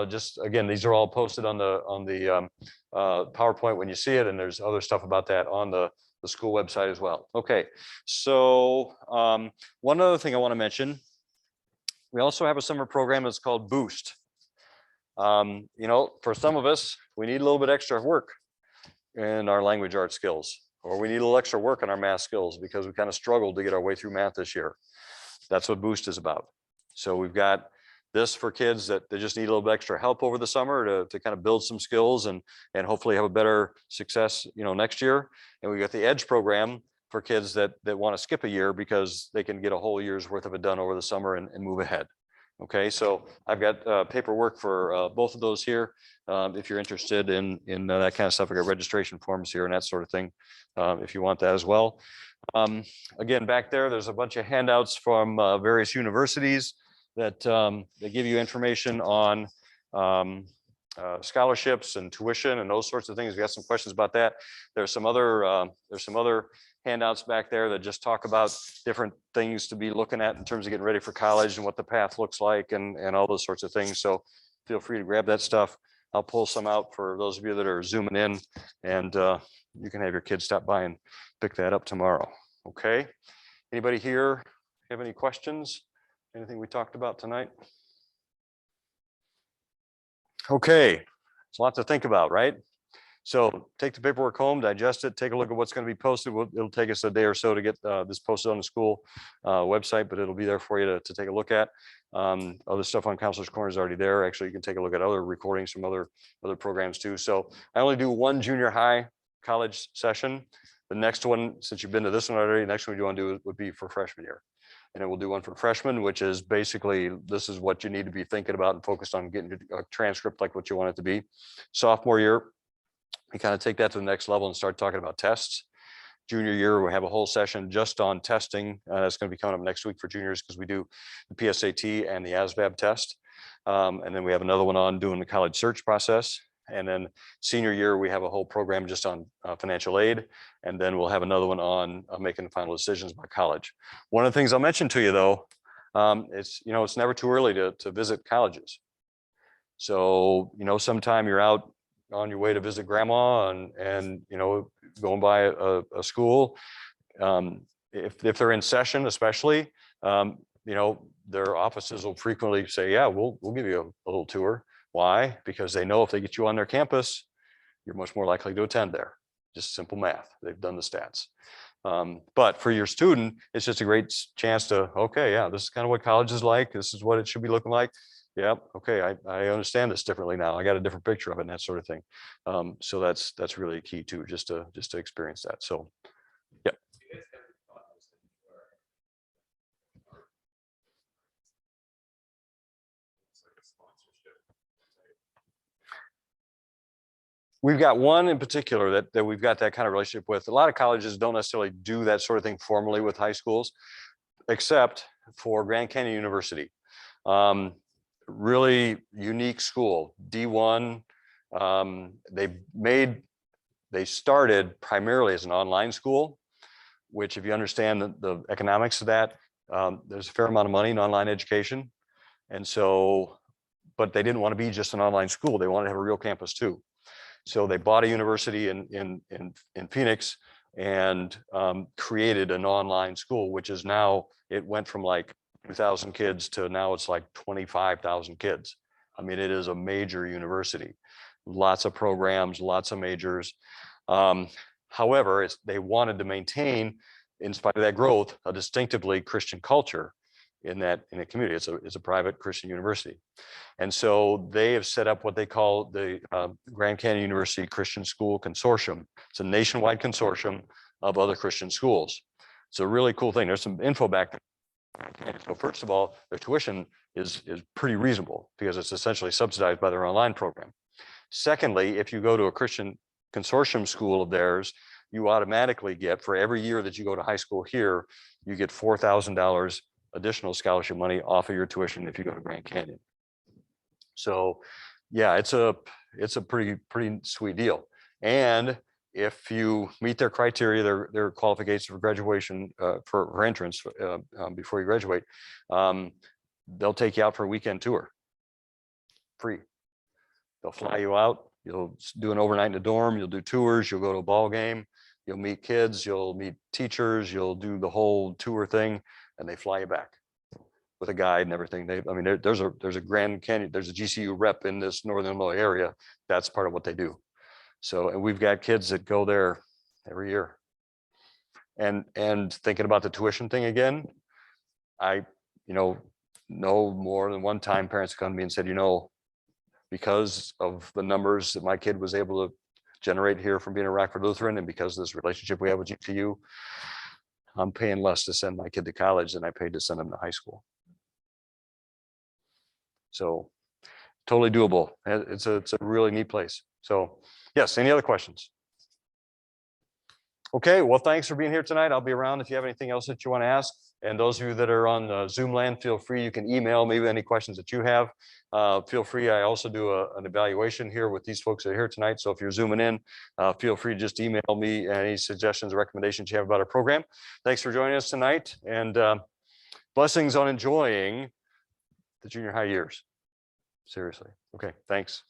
Just again, these are all posted on the PowerPoint when you see it, and there's other stuff about that on the school website as well. Okay, so one other thing I want to mention, we also have a summer program that's called Boost. You know, for some of us, we need a little bit extra work in our language arts skills, or we need a little extra work on our math skills because we kind of struggled to get our way through math this year. That's what Boost is about. So we've got this for kids that they just need a little bit extra help over the summer to kind of build some skills and hopefully have a better success, next year. And we got the Edge program for kids that want to skip a year because they can get a whole year's worth of it done over the summer and move ahead. Okay, so I've got paperwork for both of those here. If you're interested in that kind of stuff, I got registration forms here and that sort of thing, if you want that as well. Again, back there's a bunch of handouts from various universities that they give you information on scholarships and tuition and those sorts of things. We got some questions about that. There's some other handouts back there that just talk about different things to be looking at in terms of getting ready for college and what the path looks like and all those sorts of things. So feel free to grab that stuff. I'll pull some out for those of you that are zooming in, and you can have your kids stop by and pick that up tomorrow. Okay. Anybody here have any questions? Anything we talked about tonight? Okay. It's a lot to think about, right? So take the paperwork home, digest it, take a look at what's going to be posted. It'll take us a day or so to get this posted on the school website, but it'll be there for you to take a look at. Other stuff on Counselor's Corner is already there. Actually, you can take a look at other recordings from other programs too. So I only do one junior high college session. The next one, since you've been to this one already, the next one you want to do would be for freshman year. And then we'll do one for freshmen, which is basically, this is what you need to be thinking about and focused on getting a transcript like what you want it to be. Sophomore year, we kind of take that to the next level and start talking about tests. Junior year, we have a whole session just on testing. That's going to be coming up next week for juniors because we do the PSAT and the ASVAB test. And then we have another one on doing the college search process. And then senior year, we have a whole program just on financial aid. And then we'll have another one on making final decisions about college. One of the things I'll mention to you though, it's never too early to visit colleges. So, sometime you're out on your way to visit grandma and going by a school, if they're in session, especially, their offices will frequently say, yeah, we'll give you a little tour. Why? Because they know if they get you on their campus, you're much more likely to attend there. Just simple math. They've done the stats. But for your student, it's just a great chance to, okay, yeah, this is kind of what college is like. This is what it should be looking like. Yeah, okay, I understand this differently now. I got a different picture of it and that sort of thing. So that's really key too, just to experience that. So, yeah. We've got one in particular that we've got that kind of relationship with. A lot of colleges don't necessarily do that sort of thing formally with high schools, except for Grand Canyon University. Really unique school, D1. They started primarily as an online school, which if you understand the economics of that, there's a fair amount of money in online education. And so, but they didn't want to be just an online school. They wanted to have a real campus too. So they bought a university in Phoenix and created an online school, which is now, it went from like 2,000 kids to now it's like 25,000 kids. I mean, it is a major university, lots of programs, lots of majors. However, they wanted to maintain, in spite of that growth, a distinctively Christian culture in a community. It's a private Christian university. And so they have set up what they call the Grand Canyon University Christian School Consortium. It's a nationwide consortium of other Christian schools. It's a really cool thing. There's some info back there. So first of all, their tuition is pretty reasonable because it's essentially subsidized by their online program. Secondly, if you go to a Christian consortium school of theirs, you automatically get, for every year that you go to high school here, you get $4,000 additional scholarship money off of your tuition if you go to Grand Canyon. So yeah, it's a pretty sweet deal. And if you meet their criteria, their qualifications for graduation, for entrance before you graduate, they'll take you out for a weekend tour, free. They'll fly you out. You'll do an overnight in a dorm. You'll do tours. You'll go to a ball game. You'll meet kids. You'll meet teachers. You'll do the whole tour thing, and they fly you back with a guide and everything. There's a Grand Canyon, there's a GCU rep in this Northern Illinois area. That's part of what they do. So, and we've got kids that go there every year. And thinking about the tuition thing again, no more than one time parents come to me and said, you know, because of the numbers that my kid was able to generate here from being a Rockford Lutheran, and because of this relationship we have with GTU, I'm paying less to send my kid to college than I paid to send him to high school. So totally doable. It's a really neat place. So yes, any other questions? Okay, well, thanks for being here tonight. I'll be around if you have anything else that you want to ask. And those of you that are on Zoom land, feel free. You can email me with any questions that you have. Feel free. I also do an evaluation here with these folks that are here tonight. So if you're zooming in, feel free to just email me any suggestions or recommendations you have about our program. Thanks for joining us tonight, and blessings on enjoying the junior high years. Seriously. Okay, thanks.